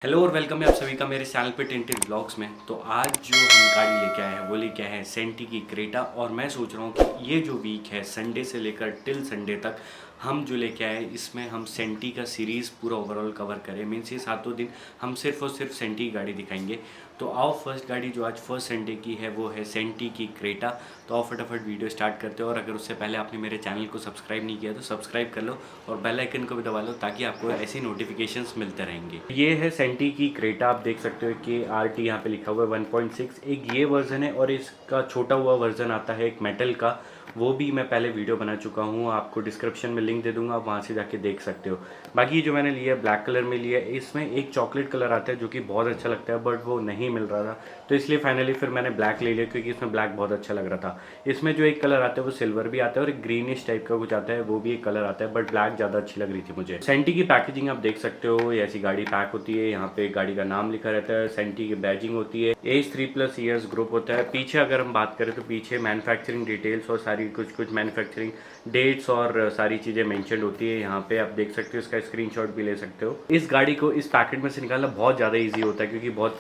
Hello और welcome है आप सभी का मेरे चैनल पे टिंटिन ब्लॉग्स में। तो आज जो हम गाड़ी लेके आए हैं वो लेके आए हैं सेंटी की क्रेटा। और मैं सोच रहा हूँ कि ये जो वीक है संडे से लेकर टिल संडे तक हम जो लेके आए इसमें हम सेंटी का सीरीज़ पूरा ओवरऑल कवर करें। मीन्स ये सातों दिन हम सिर्फ और सिर्फ सेंटी की गाड़ी दिखाएंगे। तो आओ फर्स्ट गाड़ी जो आज फर्स्ट संडे की है वो है सेंटी की क्रेटा। तो आओ फटाफट वीडियो स्टार्ट करते हो। और अगर उससे पहले आपने मेरे चैनल को सब्सक्राइब नहीं किया तो सब्सक्राइब कर लो और बेल आइकन को भी दबा लो ताकि आपको ऐसी नोटिफिकेशंस मिलते रहेंगे। ये है सेंटी की क्रेटा, आप देख सकते हो कि RT यहाँ पे लिखा हुआ है 1.6। एक ये वर्जन है और इसका छोटा हुआ वर्जन आता है एक मेटल का, वो भी मैं पहले वीडियो बना चुका हूँ, आपको डिस्क्रिप्शन में लिंक दे दूंगा, आप वहाँ से जाके देख सकते हो। बाकी जो मैंने लिया है ब्लैक कलर में लिया है। इसमें एक चॉकलेट कलर आता है जो कि बहुत अच्छा लगता है बट वो नहीं मिल रहा था, तो इसलिए फाइनली फिर मैंने ब्लैक ले लिया क्योंकि इसमें ब्लैक बहुत अच्छा लग रहा था। इसमें जो एक कलर आता है वो सिल्वर भी आता है और एक ग्रीनिश टाइप का कुछ आता है, वो भी एक कलर आता है, बट ब्लैक ज़्यादा अच्छी लग रही थी मुझे। सेंटी की पैकेजिंग आप देख सकते हो, ये ऐसी गाड़ी पैक होती है, यहाँ पे गाड़ी का नाम लिखा रहता है, सेंटी की बैजिंग होती है, एज 3+ ईयर्स ग्रुप होता है। पीछे अगर हम बात करें तो पीछे मैन्युफैक्चरिंग डिटेल्स और सारी कुछ मैन्युफैक्चरिंग डेट्स और सारी चीज़ें मेंशन होती है। यहाँ पे आप देख सकते हो, इसका स्क्रीनशॉट भी ले सकते हो। इस गाड़ी को इस पैकेट में से निकालना बहुत ज़्यादा ईजी होता है क्योंकि बहुत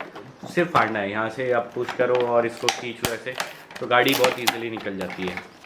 सिर्फ फाड़ना है, यहाँ से आप पुश करो और इसको खींच लो ऐसे, तो गाड़ी बहुत ईजिली निकल जाती है।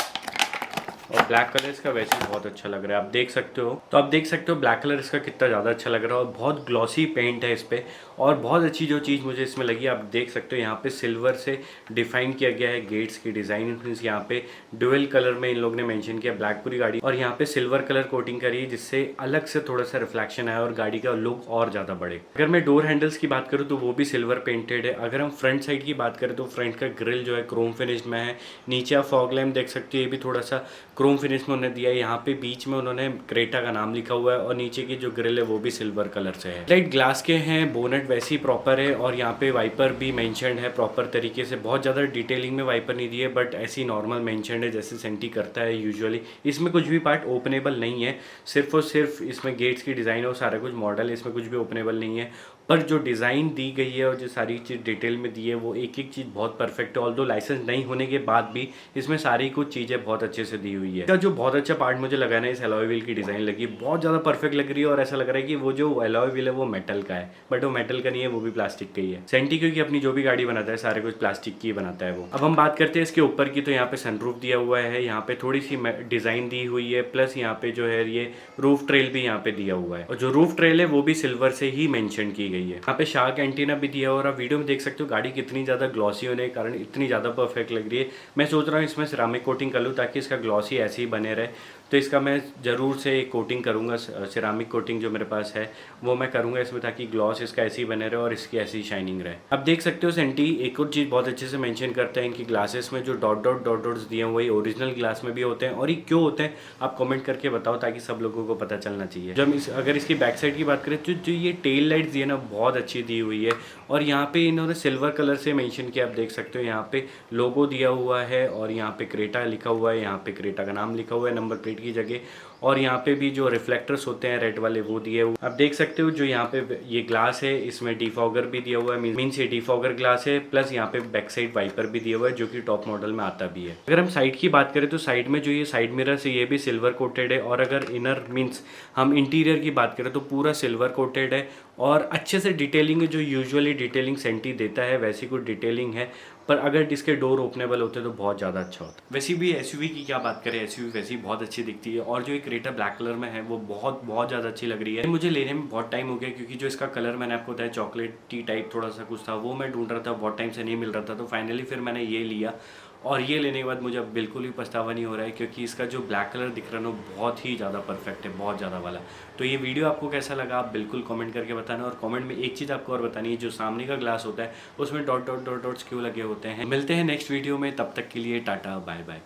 और ब्लैक कलर इसका वैसे ही बहुत अच्छा लग रहा है, आप देख सकते हो। तो आप देख सकते हो ब्लैक कलर इसका कितना ज़्यादा अच्छा लग रहा है और बहुत ग्लॉसी पेंट है इस पर। और बहुत अच्छी जो चीज़ मुझे इसमें लगी, आप देख सकते हो यहाँ पे सिल्वर से डिफाइन किया गया है गेट्स की डिज़ाइन। यहाँ पे डुअल कलर में इन लोगों ने मेंशन किया ब्लैक पूरी गाड़ी, और यहाँ पे सिल्वर कलर कोटिंग करी है जिससे अलग से थोड़ा सा रिफ्लेक्शन आया और गाड़ी का लुक और ज़्यादा बढ़े। अगर मैं डोर हैंडल्स की बात करूँ तो वो भी सिल्वर पेंटेड है। अगर हम फ्रंट साइड की बात करें तो फ्रंट का ग्रिल जो है क्रोम फिनिश में है। नीचे आप फॉग लैम्प देख सकते हो, ये भी थोड़ा सा क्रोम फिनिश में उन्होंने दिया है। यहाँ पे बीच में उन्होंने क्रेटा का नाम लिखा हुआ है और नीचे की जो ग्रिल है वो भी सिल्वर कलर से है। लाइट ग्लास के हैं, बोनेट वैसे ही प्रॉपर है और यहाँ पे वाइपर भी मेंशन्ड है प्रॉपर तरीके से। बहुत ज़्यादा डिटेलिंग में वाइपर नहीं दी है बट ऐसी नॉर्मल मेंशन्ड है जैसे सेंटी करता है यूजुअली। इसमें कुछ भी पार्ट ओपनेबल नहीं है, सिर्फ और सिर्फ इसमें गेट्स की डिज़ाइन और सारा कुछ मॉडल है, इसमें कुछ भी ओपनेबल नहीं है। पर जो डिज़ाइन दी गई है और जो सारी चीज़ डिटेल में दी है वो एक एक चीज़ बहुत परफेक्ट है। ऑल्दो लाइसेंस नहीं होने के बाद भी इसमें सारी कुछ चीज़ें बहुत अच्छे से दी हुई है। इसका जो बहुत अच्छा पार्ट मुझे लगा ना, इस एलॉय व्हील की डिज़ाइन लगी, बहुत ज़्यादा परफेक्ट लग रही है और ऐसा लग रहा है कि वो जो एलॉय व्हील है वो मेटल का है, बट वो मेटल का नहीं है, वो भी प्लास्टिक का ही है। सेंटी क्योंकि अपनी जो भी गाड़ी बनाता है सारे कुछ प्लास्टिक की बनाता है वो। अब हम बात करते हैं इसके ऊपर की, तो यहाँ पे सनरूफ दिया हुआ है, यहाँ पे थोड़ी सी डिज़ाइन दी हुई है, प्लस यहाँ पे जो है ये रूफ ट्रेल भी यहाँ पे दिया हुआ है और जो रूफ ट्रेल है वो भी सिल्वर से ही मेंशन की गई है। यहाँ पे शार्क एंटीना भी दिया है और आप वीडियो में देख सकते हो गाड़ी कितनी ज़्यादा ग्लॉसी होने के कारण इतनी ज़्यादा परफेक्ट लग रही है। मैं सोच रहा हूँ इसमें सिरामिक कोटिंग कर लूँ ताकि इसका ग्लॉसी ऐसे ही बने रहे, तो इसका मैं ज़रूर से कोटिंग करूँगा, सिरामिक कोटिंग जो मेरे पास है वो मैं करूँगा इसमें ताकि ग्लॉस इसका ऐसे ही बने रहे और इसकी ऐसी शाइनिंग रहे। अब देख सकते हो सेंटी एक और चीज़ बहुत अच्छे से मेंशन करते हैं, इनकी ग्लासेस में जो डॉट डॉट्स दिए हैं वही ओरिजिनल ग्लास में भी होते हैं। और ये क्यों होते हैं आप कमेंट करके बताओ ताकि सब लोगों को पता चलना चाहिए। जब अगर इसकी बैक साइड की बात करें तो जो ये टेल लाइट्स दी है ना बहुत अच्छी दी हुई है और यहाँ पे इन्होंने सिल्वर कलर से मेंशन किया, आप देख सकते हो यहाँ पे लोगो दिया हुआ है और यहाँ पे क्रेटा लिखा हुआ है, यहाँ पे क्रेटा का नाम लिखा हुआ है नंबर प्लेट की जगह। और यहाँ पे भी जो रिफ्लेक्टर्स होते हैं रेड वाले वो दिए हुए, आप देख सकते हो। जो यहाँ पे ये ग्लास है इसमें डिफॉगर भी दिया हुआ है, मीन्स ये डिफॉगर ग्लास है, प्लस यहाँ पे बैक साइड वाइपर भी दिया हुआ है जो कि टॉप मॉडल में आता भी है। अगर हम साइड की बात करें तो साइड में जो ये साइड मिरर है ये भी सिल्वर कोटेड है और अगर इनर मीन्स हम इंटीरियर की बात करें तो पूरा सिल्वर कोटेड है और अच्छे से डिटेलिंग है, जो यूजुअली डिटेलिंग सेंटी देता है वैसी कुछ डिटेलिंग है। पर अगर इसके डोर ओपनेबल होते तो बहुत ज़्यादा अच्छा होता। वैसे भी एसयूवी की क्या बात करें, एसयूवी वैसी बहुत अच्छी दिखती है और जो एक क्रेटा ब्लैक कलर में है वो बहुत ज़्यादा अच्छी लग रही है। मुझे लेने में बहुत टाइम हो गया क्योंकि जो इसका कलर मैंने आपको बताया चॉकलेट टी टाइप थोड़ा सा कुछ था, वो मैं ढूंढ रहा था, बहुत टाइम से नहीं मिल रहा था, तो फाइनली फिर मैंने ये लिया। और ये लेने के बाद मुझे अब बिल्कुल भी पछतावा नहीं हो रहा है क्योंकि इसका जो ब्लैक कलर दिख रहा है ना बहुत ही ज़्यादा परफेक्ट है, बहुत ज़्यादा वाला। तो ये वीडियो आपको कैसा लगा आप बिल्कुल कमेंट करके बताना। और कमेंट में एक चीज़ आपको और बतानी है, जो सामने का ग्लास होता है उसमें डॉट्स क्यों लगे होते हैं। मिलते हैं नेक्स्ट वीडियो में, तब तक के लिए टाटा बाय बाय।